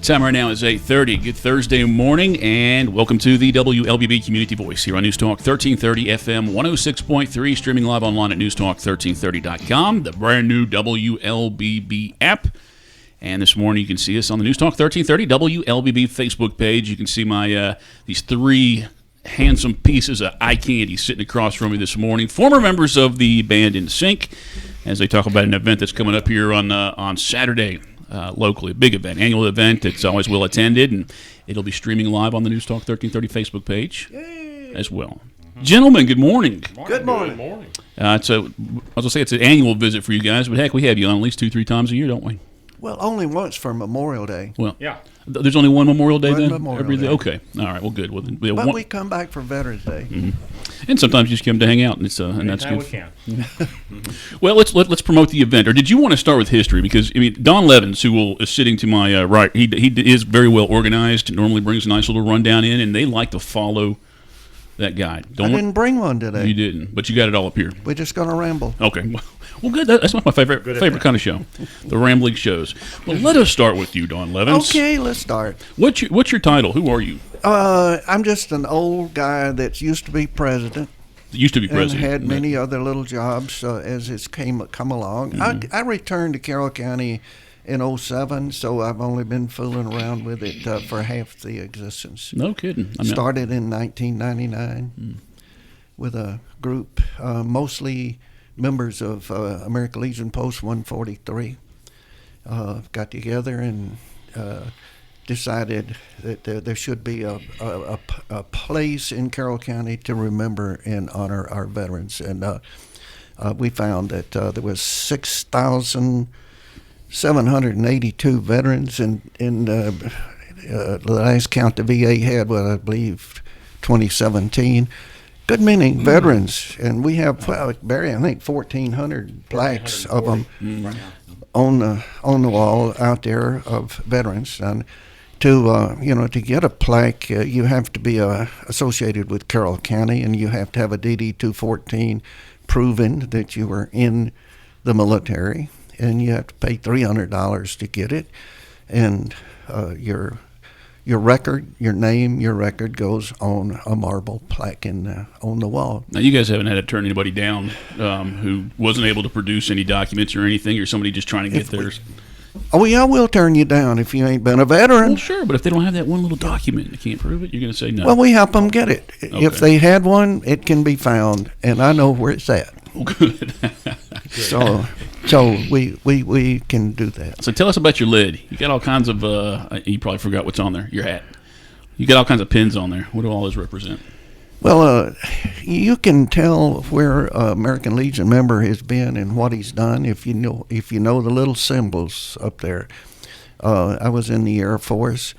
Time right now is 8:30. Good Thursday morning, and welcome to the WLBB Community Voice here on News Talk 1330 FM 106.3, streaming live online at newstalk1330.com, the brand new WLBB app. And this morning you can see us on the News Talk 1330 WLBB Facebook page. You can see my these three handsome pieces of eye candy sitting across from me this morning. Former members of the band In Sync, as they talk about an event that's coming up here on Saturday. Locally, a big event, annual event that's always well attended, and it'll be streaming live on the News Talk 1330 Facebook page as well. Mm-hmm. Gentlemen, good morning. Good morning. It's an annual visit for you guys, but heck, we have you on at least 2-3 times a year, don't we? Well, only once for Memorial Day. Well, yeah. There's only one Memorial Day then? Memorial Day. Okay. All right. Well, good. Well, then we come back for Veterans Day. Mm-hmm. And sometimes you just come to hang out, and that's good. We can. Well, let's promote the event. Or did you want to start with history? Because Don Levans, who is sitting to my right, he is very well organized. Normally brings a nice little rundown in, and they like to follow that guide. I didn't bring one today. You didn't, but you got it all up here. We're just going to ramble. Okay. Well, good. That's my favorite kind of show, the rambling shows. Well, let us start with you, Don Levans. Okay, let's start. What's your title? Who are you? I'm just an old guy that used to be president. And had many other little jobs as it's come along. Mm-hmm. I returned to Carroll County in 2007, so I've only been fooling around with it for half the existence. No kidding. Started in 1999 with a group, mostly members of American Legion Post 143. Got together and decided that there should be a place in Carroll County to remember and honor our veterans. And we found that there was 6,782 veterans, and the last count the VA had, I believe, 2017. Good many veterans, and we have, Barry, I think 1,400 plaques of them on the wall out there of veterans. And to get a plaque, you have to be associated with Carroll County, and you have to have a DD 214 proving that you were in the military, and you have to pay $300 to get it, and your record, your name, your record goes on a marble plaque on the wall. Now, you guys haven't had to turn anybody down who wasn't able to produce any documents or anything, or somebody just trying to get theirs? Oh, yeah, we'll turn you down if you ain't been a veteran. Well, sure, but if they don't have that one little document, they can't prove it, you're going to say no. Well, we help them get it. Okay. If they had one, it can be found, and I know where it's at. Well, good. So we can do that. So tell us about your lid. You got all kinds of, you probably forgot what's on there, your hat. You got all kinds of pins on there. What do all those represent? Well, you can tell where an American Legion member has been and what he's done if you know the little symbols up there. I was in the Air Force.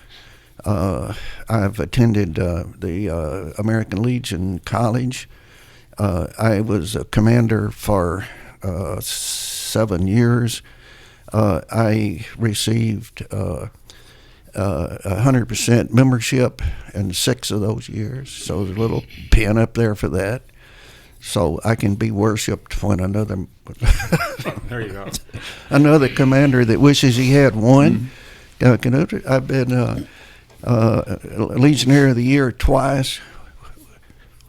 I've attended the American Legion College. I was a commander for 7 years. I received 100% membership in 6 of those years. So there's a little pin up there for that. So I can be worshipped when another there you go. another commander that wishes he had one. Mm-hmm. I've been Legionnaire of the Year twice,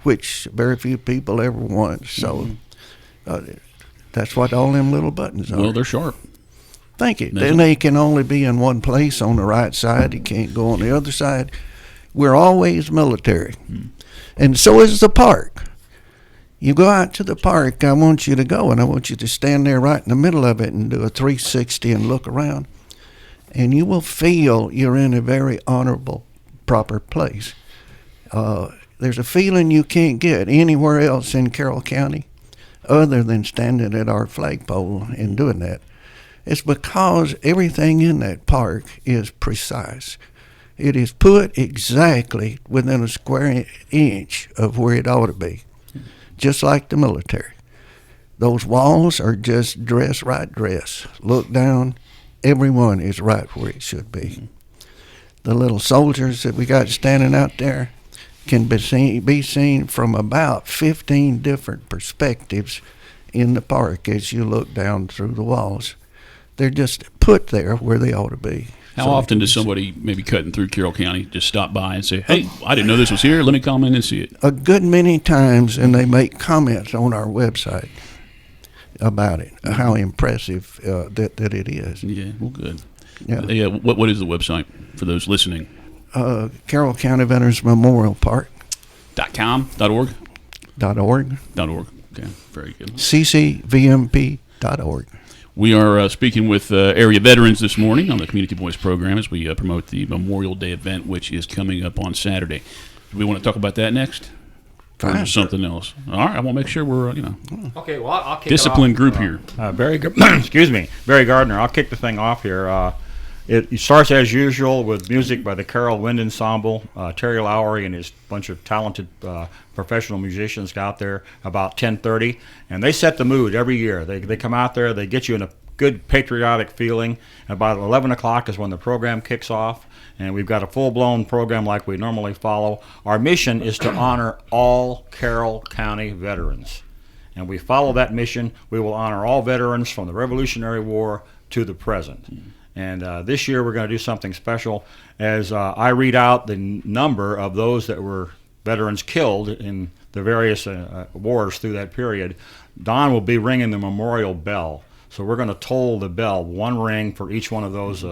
which very few people ever won. So that's what all them little buttons are. Well, they're sharp. Thank you. Then they can only be in one place on the right side. You can't go on the other side. We're always military. And so is the park. You go out to the park, I want you to go, and I want you to stand there right in the middle of it and do a 360 and look around. And you will feel you're in a very honorable, proper place. There's a feeling you can't get anywhere else in Carroll County other than standing at our flagpole and doing that. It's because everything in that park is precise. It is put exactly within a square inch of where it ought to be, just like the military. Those walls are just dress. Look down, everyone is right where it should be. The little soldiers that we got standing out there can be seen from about 15 different perspectives in the park as you look down through the walls. They're just put there where they ought to be. How often does somebody maybe cutting through Carroll County just stop by and say, hey, I didn't know this was here. Let me come in and see it? A good many times, and they make comments on our website about it, how impressive that it is. Yeah, well, good. Yeah. What is the website for those listening? Carroll County Veterans Memorial Park. .com? .org? .org. .org. Okay, very good. ccvmp.org. We are speaking with area veterans this morning on the Community Voice program as we promote the Memorial Day event, which is coming up on Saturday. Do we want to talk about that next? Or Fine. something else? All right, I want to make sure we're, Okay, well, I'll kick disciplined it off. group here. Excuse me, Barry Gardner. I'll kick the thing off here. It starts as usual with music by the Carroll Wind Ensemble. Terry Lowry and his bunch of talented professional musicians got out there about 10:30, and they set the mood every year. They come out there, they get you in a good patriotic feeling. About 11 o'clock is when the program kicks off, and we've got a full-blown program like we normally follow. Our mission is to honor all Carroll County veterans, and we follow that mission. We will honor all veterans from the Revolutionary War to the present. And this year we're going to do something special as I read out the number of those that were veterans killed in the various wars through that period. Don will be ringing the memorial bell. So we're going to toll the bell, one ring for each one of those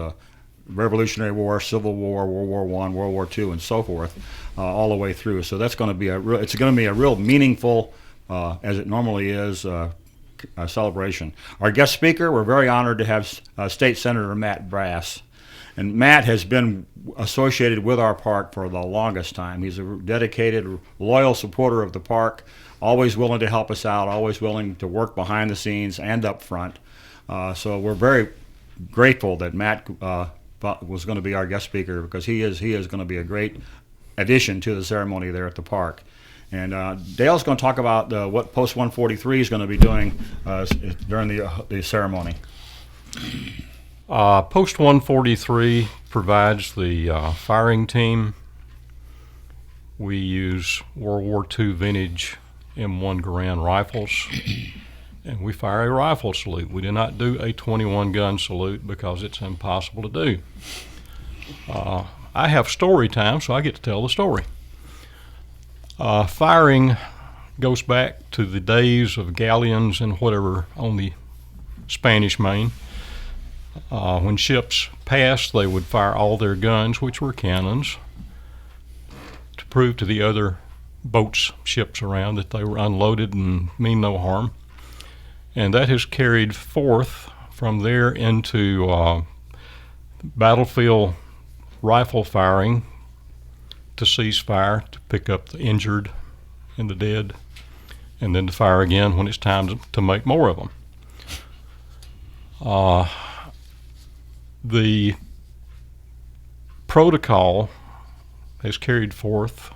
Revolutionary War, Civil War, World War I, World War II, and so forth, all the way through. So that's going to be it's going to be a real meaningful, as it normally is, celebration. Our guest speaker, we're very honored to have State Senator Matt Brass. And Matt has been associated with our park for the longest time. He's a dedicated, loyal supporter of the park, always willing to help us out, always willing to work behind the scenes and up front. So we're very grateful that Matt was going to be our guest speaker, because he is going to be a great addition to the ceremony there at the park. And Dale's going to talk about what Post 143 is going to be doing during the ceremony. Post 143 provides the firing team. We use World War II vintage M1 Garand rifles, and we fire a rifle salute. We do not do a 21 gun salute because it's impossible to do. I have story time, so I get to tell the story. Firing goes back to the days of galleons and whatever on the Spanish Main. When ships passed, they would fire all their guns, which were cannons, to prove to the other boats, ships around, that they were unloaded and mean no harm. And that has carried forth from there into battlefield rifle firing, to cease fire, to pick up the injured and the dead, and then to fire again when it's time to make more of them. The protocol has carried forth.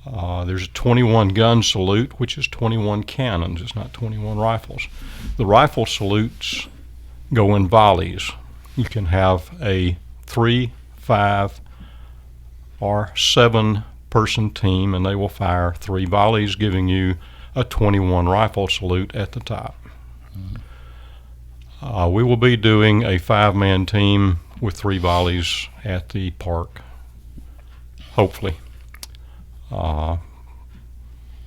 There's a 21 gun salute, which is 21 cannons. It's not 21 rifles. The rifle salutes go in volleys. You can have a 3, 5, or 7-person team, and they will fire 3 volleys, giving you a 21 rifle salute at the top. We will be doing a 5-man team with 3 volleys at the park, hopefully.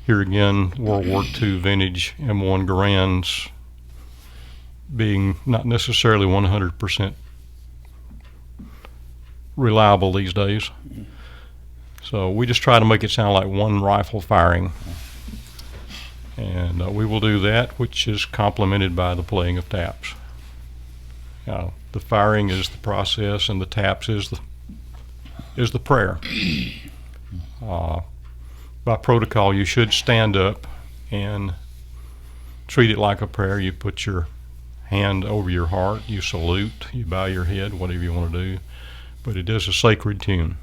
Here again, World War II vintage M1 Garands being not necessarily 100% reliable these days. So we just try to make it sound like one rifle firing. And we will do that, which is complemented by the playing of taps. The firing is the process, and the taps is the prayer. By protocol, you should stand up and treat it like a prayer. You put your hand over your heart, you salute, you bow your head, whatever you want to do. But it is a sacred tune.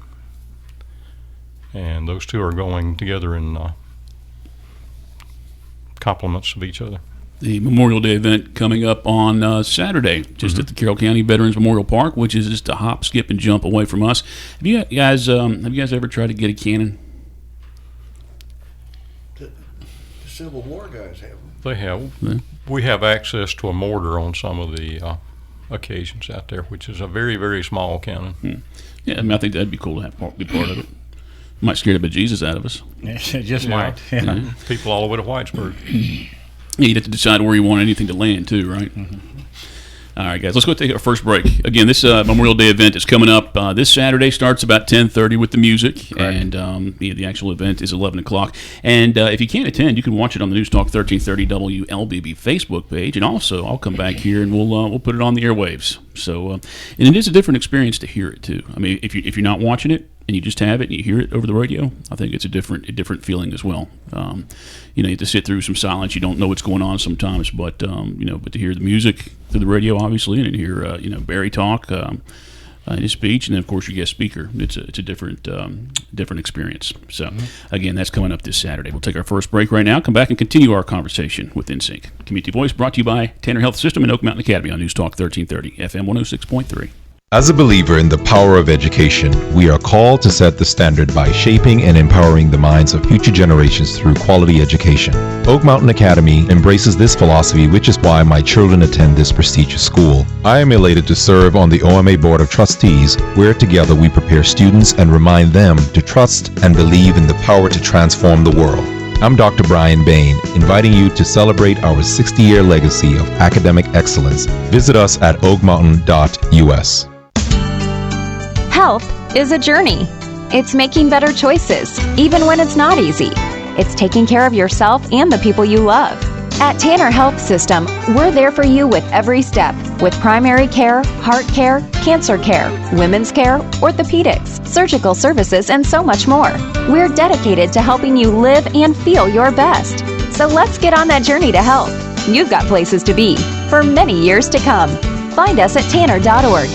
And those two are going together in complements of each other. The Memorial Day event coming up on Saturday, just at the Carroll County Veterans Memorial Park, which is just a hop, skip, and jump away from us. Have you guys ever tried to get a cannon? The Civil War guys have them. They have. Yeah. We have access to a mortar on some of the occasions out there, which is a very, very small county. Yeah, I mean, I think that'd be cool to be part of it. Might scare the bejesus out of us. It just might. Yeah. People all the way to Whitesburg. You'd have to decide where you want anything to land, too, right? All right, guys, let's go take our first break. Again, this Memorial Day event is coming up. This Saturday starts about 10:30 with the music, Correct. and the actual event is 11 o'clock. And if you can't attend, you can watch it on the News Talk 1330 WLBB Facebook page, and also I'll come back here and we'll put it on the airwaves. So, and it is a different experience to hear it too. I mean, if you're not watching it and you just have it and you hear it over the radio, I think it's a different feeling as well. You have to sit through some silence. You don't know what's going on sometimes, but but to hear the music through the radio, obviously, and to hear Barry talk in his speech, and then of course your guest speaker, it's a different experience. So again, that's coming up this Saturday. We'll take our first break right now. Come back and continue our conversation with NSYNC. Community Voice brought to you by Tanner Health System and Oak Mountain Academy on News Talk 1330 FM 106.3. As a believer in the power of education, we are called to set the standard by shaping and empowering the minds of future generations through quality education. Oak Mountain Academy embraces this philosophy, which is why my children attend this prestigious school. I am elated to serve on the OMA Board of Trustees, where together we prepare students and remind them to trust and believe in the power to transform the world. I'm Dr. Brian Bain, inviting you to celebrate our 60-year legacy of academic excellence. Visit us at oakmountain.us. Health is a journey. It's making better choices, even when it's not easy. It's taking care of yourself and the people you love. At Tanner Health System, we're there for you with every step, with primary care, heart care, cancer care, women's care, orthopedics, surgical services, and so much more. We're dedicated to helping you live and feel your best. So let's get on that journey to health. You've got places to be for many years to come. Find us at tanner.org.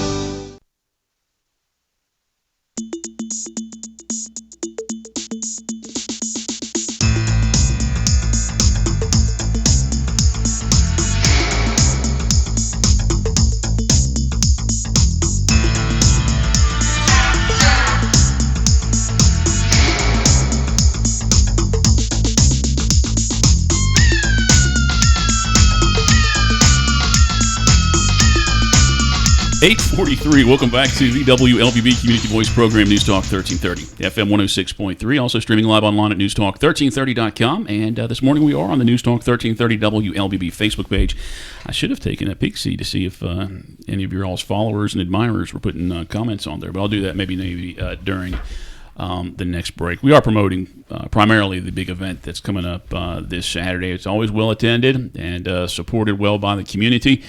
Welcome back to the WLBB Community Voice Program, News Talk 1330, FM 106.3, also streaming live online at newstalk1330.com. And this morning we are on the News Talk 1330 WLBB Facebook page. I should have taken a peek see to see if any of your all's followers and admirers were putting comments on there, but I'll do that maybe during the next break. We are promoting primarily the big event that's coming up this Saturday. It's always well attended and supported well by the community.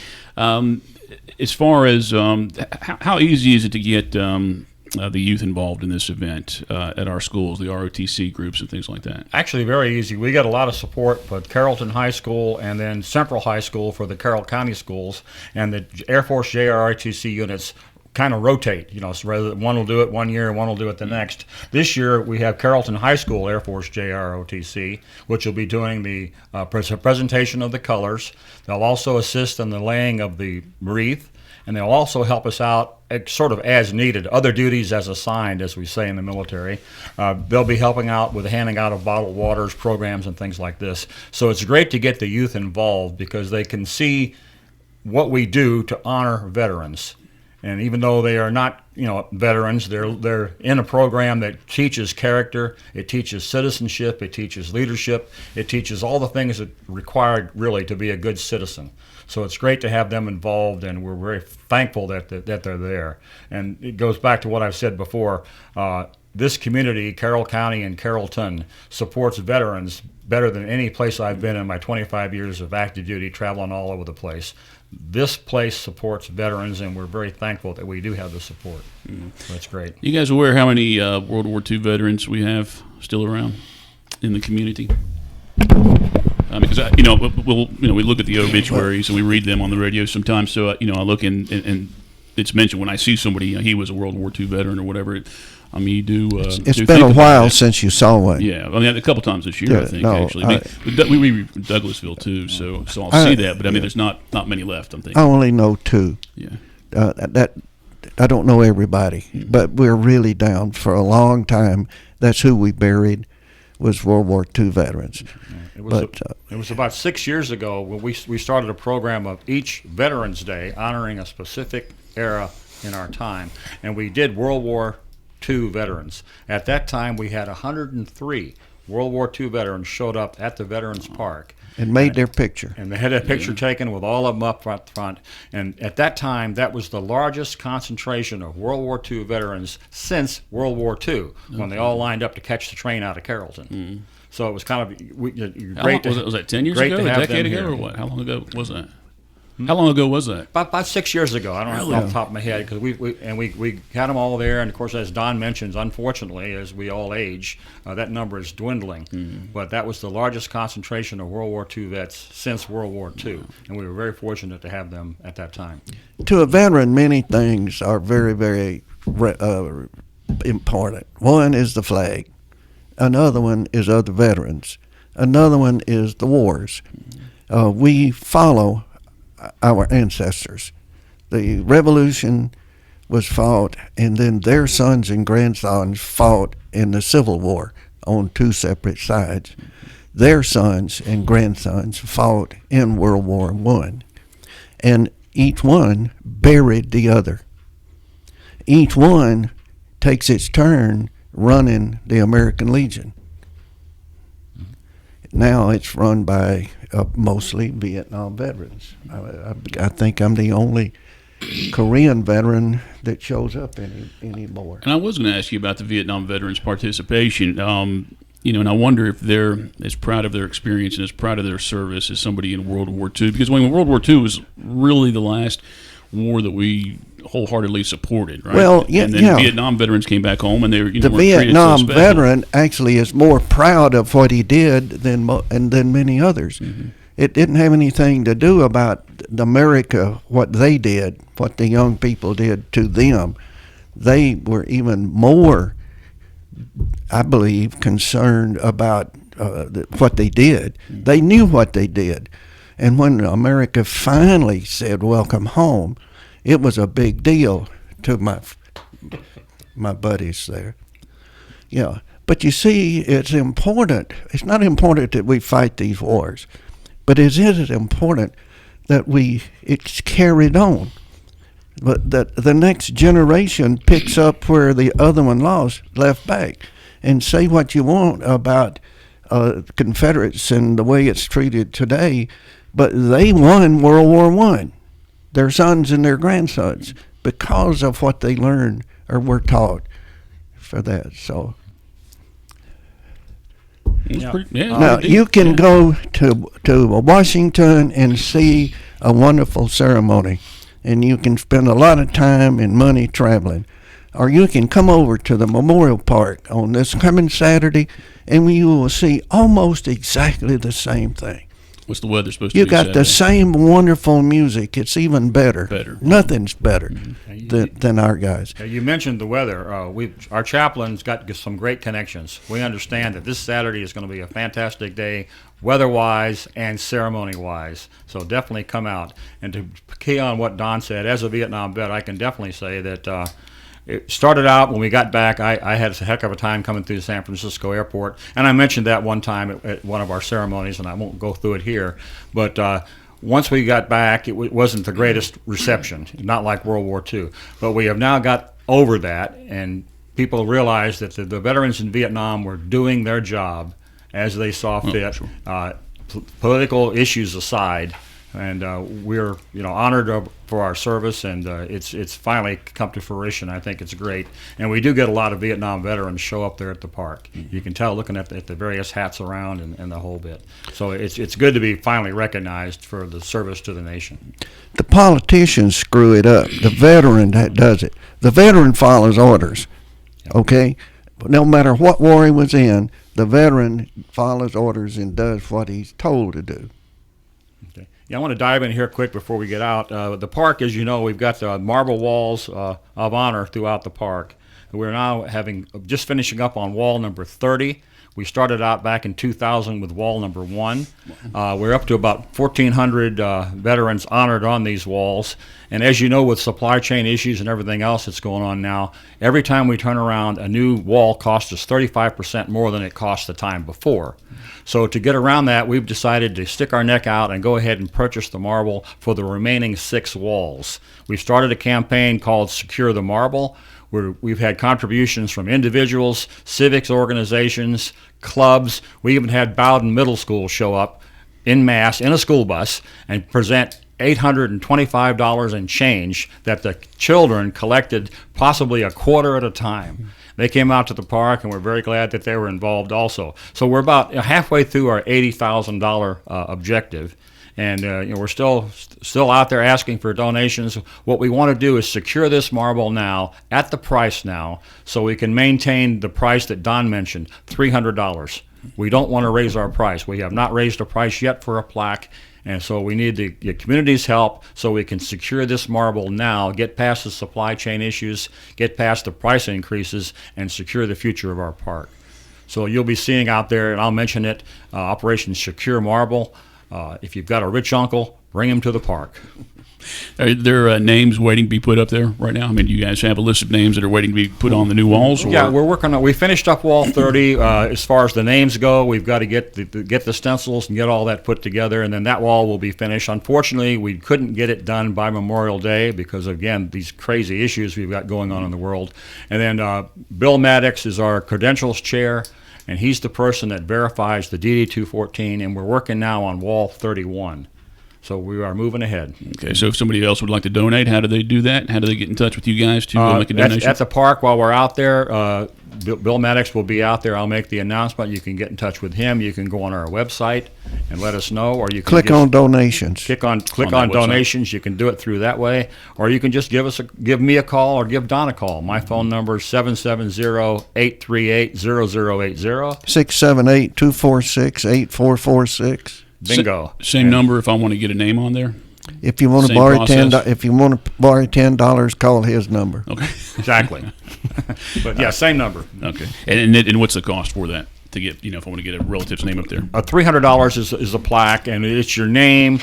As far as how easy is it to get the youth involved in this event at our schools, the ROTC groups and things like that? Actually, very easy. We got a lot of support with Carrollton High School and then Central High School for the Carroll County schools, and the Air Force JROTC units kind of rotate, so rather one will do it one year and one will do it the next. This year we have Carrollton High School Air Force JROTC, which will be doing the presentation of the colors. They'll also assist in the laying of the wreath, and they'll also help us out sort of as needed, other duties as assigned, as we say in the military. They'll be helping out with handing out of bottled waters, programs, and things like this. So it's great to get the youth involved because they can see what we do to honor veterans. And even though they are not, veterans, they're in a program that teaches character, it teaches citizenship, it teaches leadership, it teaches all the things that are required really to be a good citizen. So it's great to have them involved, and we're very thankful that they're there. And it goes back to what I've said before. This community, Carroll County and Carrollton, supports veterans better than any place I've been in my 25 years of active duty, traveling all over the place. This place supports veterans, and we're very thankful that we do have the support. So that's great. You guys aware how many World War II veterans we have still around in the community? Because we look at the obituaries and we read them on the radio sometimes. So I look and it's mentioned when I see somebody, he was a World War II veteran or whatever. You do. It's been a while since you saw one. Yeah, a couple times this year, I think. Actually, we read Douglasville too, so I'll see that. But there's not many left. I'm thinking. I only know two. Yeah. That I don't know everybody, but we're really down for a long time. That's who we buried. was World War II veterans. It was about 6 years ago when we started a program of each Veterans Day honoring a specific era in our time, and we did World War II veterans. At that time, we had 103 World War II veterans showed up at the Veterans Park. And made their picture. And they had a picture taken with all of them up front. And at that time, that was the largest concentration of World War II veterans since World War II, when they all lined up to catch the train out of Carrollton. So it was kind of great. Was that 10 years ago, a decade ago, or what? How long ago was that? How long ago was that? About 6 years ago. I don't know off the top of my head, because we had them all there, and of course, as Don mentions, unfortunately, as we all age, that number is dwindling. But that was the largest concentration of World War II vets since World War II, and we were very fortunate to have them at that time. To a veteran, many things are very, very important. One is the flag. Another one is other veterans. Another one is the wars. We follow our ancestors. The revolution was fought, and then their sons and grandsons fought in the Civil War on two separate sides. Their sons and grandsons fought in World War I, and each one buried the other. Each one takes its turn running the American Legion. Now it's run by mostly Vietnam veterans. I think I'm the only Korean veteran that shows up anymore. And I was going to ask you about the Vietnam veterans' participation. And I wonder if they're as proud of their experience and as proud of their service as somebody in World War II. Because World War II was really the last war that we wholeheartedly supported, right? Well, yeah, and then Vietnam veterans came back home, and they were, the weren't treated so Vietnam special. veteran actually is more proud of what he did than many others. It didn't have anything to do about America, what they did, what the young people did to them. They were even more, I believe, concerned about what they did. They knew what they did. And when America finally said, "Welcome home," it was a big deal to my buddies there. Yeah, but you see, it's important. It's not important that we fight these wars, but it is important that it's carried on. But that the next generation picks up where the other one left back. And say what you want about Confederates and the way it's treated today, but they won World War I, their sons and their grandsons, because of what they learned or were taught for that. So now you can go to Washington and see a wonderful ceremony, and you can spend a lot of time and money traveling. Or you can come over to the Memorial Park on this coming Saturday, and you will see almost exactly the same thing. What's the weather supposed to You be got Saturday? the same wonderful music. It's even better. Nothing's better than our guys. You mentioned the weather. Our chaplain's got some great connections. We understand that this Saturday is going to be a fantastic day, weather-wise and ceremony-wise. So definitely come out. And to key on what Don said, as a Vietnam vet, I can definitely say that it started out when we got back. I had a heck of a time coming through the San Francisco airport, and I mentioned that one time at one of our ceremonies, and I won't go through it here. But once we got back, it wasn't the greatest reception, not like World War II. But we have now got over that, and people realize that the veterans in Vietnam were doing their job as they saw fit, political issues aside. And we're honored for our service, and it's finally come to fruition. I think it's great, and we do get a lot of Vietnam veterans show up there at the park. You can tell looking at the various hats around and the whole bit. So it's good to be finally recognized for the service to the nation. The politicians screw it up. The veteran that does it. The veteran follows orders. Okay, no matter what war he was in, the veteran follows orders and does what he's told to do. Yeah, I want to dive in here quick before we get out. The park, as you know, we've got the marble walls of honor throughout the park. We're now just finishing up on wall number 30. We started out back in 2000 with wall number 1. We're up to about 1,400 veterans honored on these walls. And as you know, with supply chain issues and everything else that's going on now, every time we turn around, a new wall costs us 35% more than it cost the time before. So to get around that, we've decided to stick our neck out and go ahead and purchase the marble for the remaining 6 walls. We've started a campaign called Secure the Marble, where we've had contributions from individuals, civics organizations, clubs. We even had Bowden Middle School show up en masse in a school bus and present $825 and change that the children collected possibly a quarter at a time. They came out to the park, and we're very glad that they were involved also. So we're about halfway through our $80,000 objective. And we're still out there asking for donations. What we want to do is secure this marble now at the price now, so we can maintain the price that Don mentioned, $300. We don't want to raise our price. We have not raised a price yet for a plaque, and so we need the community's help so we can secure this marble now, get past the supply chain issues, get past the price increases, and secure the future of our park. So you'll be seeing out there, and I'll mention it, Operation Secure Marble. If you've got a rich uncle, bring him to the park. Are there names waiting to be put up there right now? I mean, do you guys have a list of names that are waiting to be put on the new walls? Or? Yeah, we're working on. We finished up wall 30. As far as the names go, we've got to get the stencils and get all that put together, and then that wall will be finished. Unfortunately, we couldn't get it done by Memorial Day because, again, these crazy issues we've got going on in the world. And then Bill Maddox is our credentials chair, and he's the person that verifies the DD-214, and we're working now on wall 31. So we are moving ahead. Okay, so if somebody else would like to donate, how do they do that? How do they get in touch with you guys to make a donation? At the park while we're out there. Bill Maddox will be out there. I'll make the announcement. You can get in touch with him. You can go on our website and let us know, or you can click on donations. Click on donations. You can do it through that way, or you can just give me a call or give Don a call. My phone number is 770-838-0080. 678-246-8446. Bingo. Same number if I want to get a name on there. If you want to borrow $10, call his number. Okay. Exactly. But yeah, same number. Okay. And what's the cost for that to get? If I want to get a relative's name up there. $300 is a plaque, and it's your name,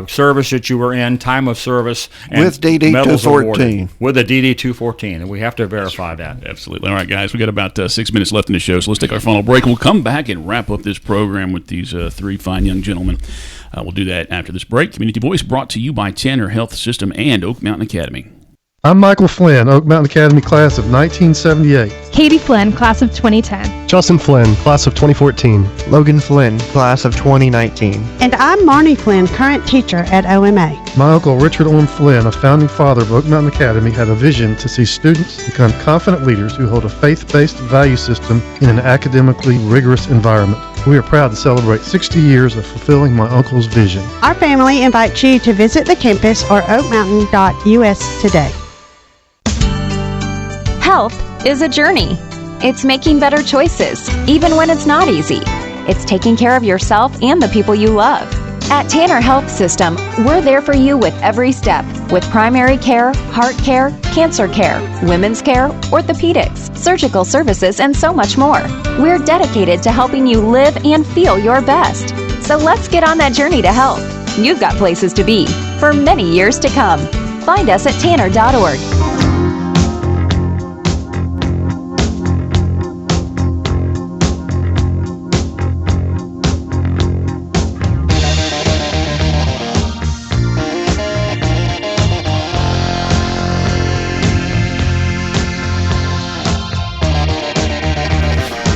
service that you were in, time of service, and with DD-214. With a DD-214, and we have to verify that. Absolutely. All right, guys, we got about 6 minutes left in the show, so let's take our final break. We'll come back and wrap up this program with these 3 fine young gentlemen. We'll do that after this break. Community Voice brought to you by Tanner Health System and Oak Mountain Academy. I'm Michael Flynn, Oak Mountain Academy class of 1978. Katie Flynn, class of 2010. Justin Flynn, class of 2014. Logan Flynn, class of 2019. And I'm Marnie Flynn, current teacher at OMA. My uncle Richard Orm Flynn, a founding father of Oak Mountain Academy, had a vision to see students become confident leaders who hold a faith-based value system in an academically rigorous environment. We are proud to celebrate 60 years of fulfilling my uncle's vision. Our family invites you to visit the campus or oakmountain.us today. Health is a journey. It's making better choices, even when it's not easy. It's taking care of yourself and the people you love. At Tanner Health System, we're there for you with every step, with primary care, heart care, cancer care, women's care, orthopedics, surgical services, and so much more. We're dedicated to helping you live and feel your best. So let's get on that journey to health. You've got places to be for many years to come. Find us at tanner.org.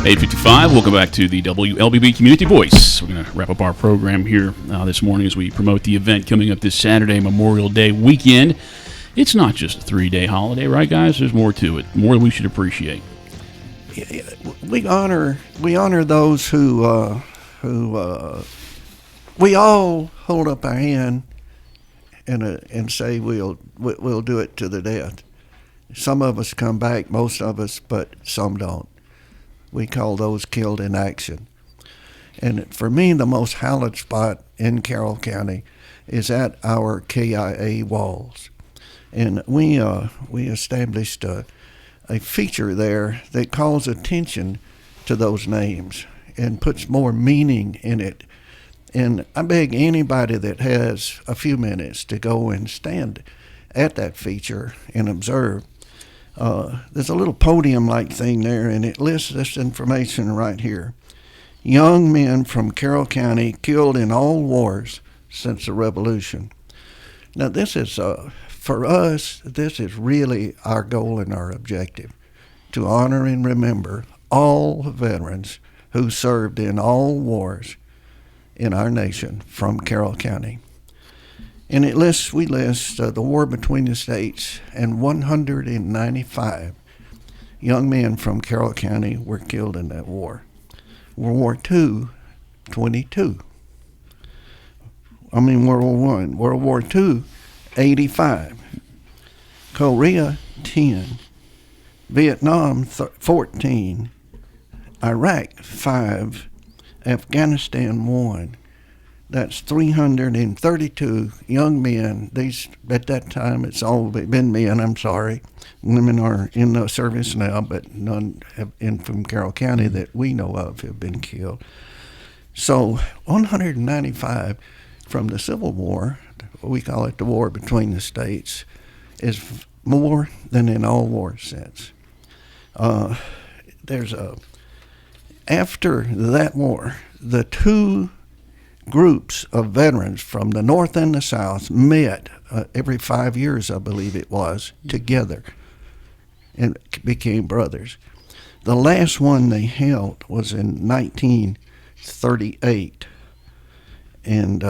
.855, welcome back to the WLBB Community Voice. We're going to wrap up our program here this morning as we promote the event coming up this Saturday, Memorial Day weekend. It's not just a 3-day holiday, right, guys? There's more to it, more than we should appreciate. We honor those who we all hold up our hand and say we'll do it to the death. Some of us come back, most of us, but some don't. We call those killed in action. And for me, the most hallowed spot in Carroll County is at our KIA walls. And we established a feature there that calls attention to those names and puts more meaning in it. And I beg anybody that has a few minutes to go and stand at that feature and observe. There's a little podium-like thing there, and it lists this information right here. Young men from Carroll County killed in all wars since the Revolution. Now, this is, for us, this is really our goal and our objective, to honor and remember all veterans who served in all wars in our nation from Carroll County. And we list the war between the states, and 195 young men from Carroll County were killed in that war. World War II, 22. World War I. World War II, 85. Korea, 10. Vietnam, 14. Iraq, 5. Afghanistan, 1. That's 332 young men. These, at that time, it's all been men, I'm sorry. Women are in the service now, but none from Carroll County that we know of have been killed. So 195 from the Civil War, we call it the war between the states, is more than in all wars since. After that war, the two groups of veterans from the North and the South met every 5 years, I believe it was, together and became brothers. The last one they held was in 1938, and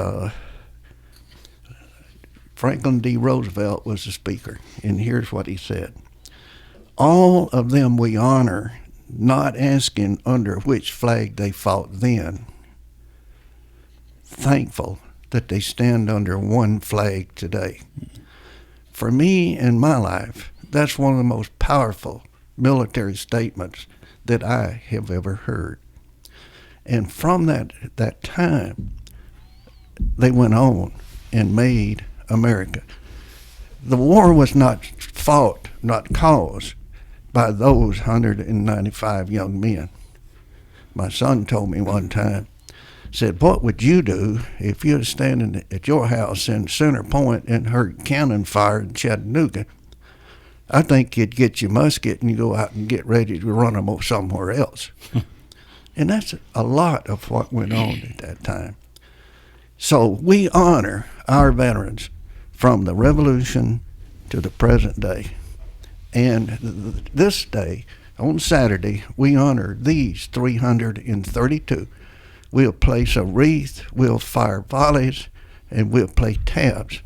Franklin D. Roosevelt was the speaker, and here's what he said. All of them we honor, not asking under which flag they fought then. Thankful that they stand under one flag today. For me in my life, that's one of the most powerful military statements that I have ever heard. And from that time, they went on and made America. The war was not fought, not caused by those 195 young men. My son told me one time, said, what would you do if you was standing at your house in Center Point and heard cannon fire in Chattanooga? I think you'd get your musket and you go out and get ready to run them somewhere else. And that's a lot of what went on at that time. So we honor our veterans from the Revolution to the present day. And this day, on Saturday, we honor these 332. We'll place a wreath, we'll fire volleys, and we'll play tabs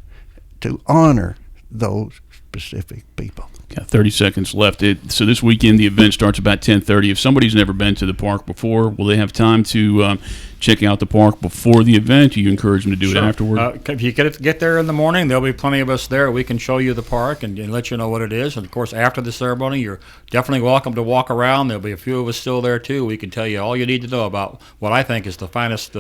to honor those specific people. Got 30 seconds left. So this weekend the event starts about 10:30. If somebody's never been to the park before, will they have time to check out the park before the event? Do you encourage them to do it afterward? If you get there in the morning, there'll be plenty of us there. We can show you the park and let you know what it is. And, of course, after the ceremony, you're definitely welcome to walk around. There'll be a few of us still there, too. We can tell you all you need to know about what I think is the finest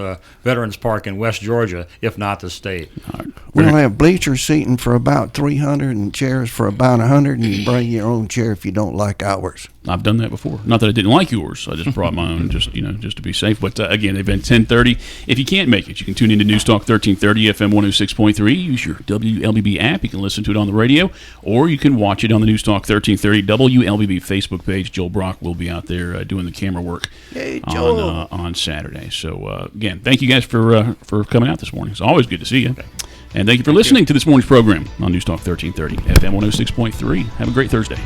Veterans Park in West Georgia, if not the state. Right. We'll have bleacher seating for about 300 and chairs for about 100, and you can bring your own chair if you don't like ours. I've done that before. Not that I didn't like yours. I just brought my own, just to be safe. But again, event 10:30. If you can't make it, you can tune into News Talk 1330 FM 106.3. Use your WLBB app. You can listen to it on the radio, or you can watch it on the News Talk 1330 WLBB Facebook page. Joel Brock will be out there doing the camera work on Saturday. So again, thank you guys for coming out this morning. It's always good to see you. Okay. And thank you for listening to this morning's program on News Talk 1330 FM 106.3. Have a great Thursday.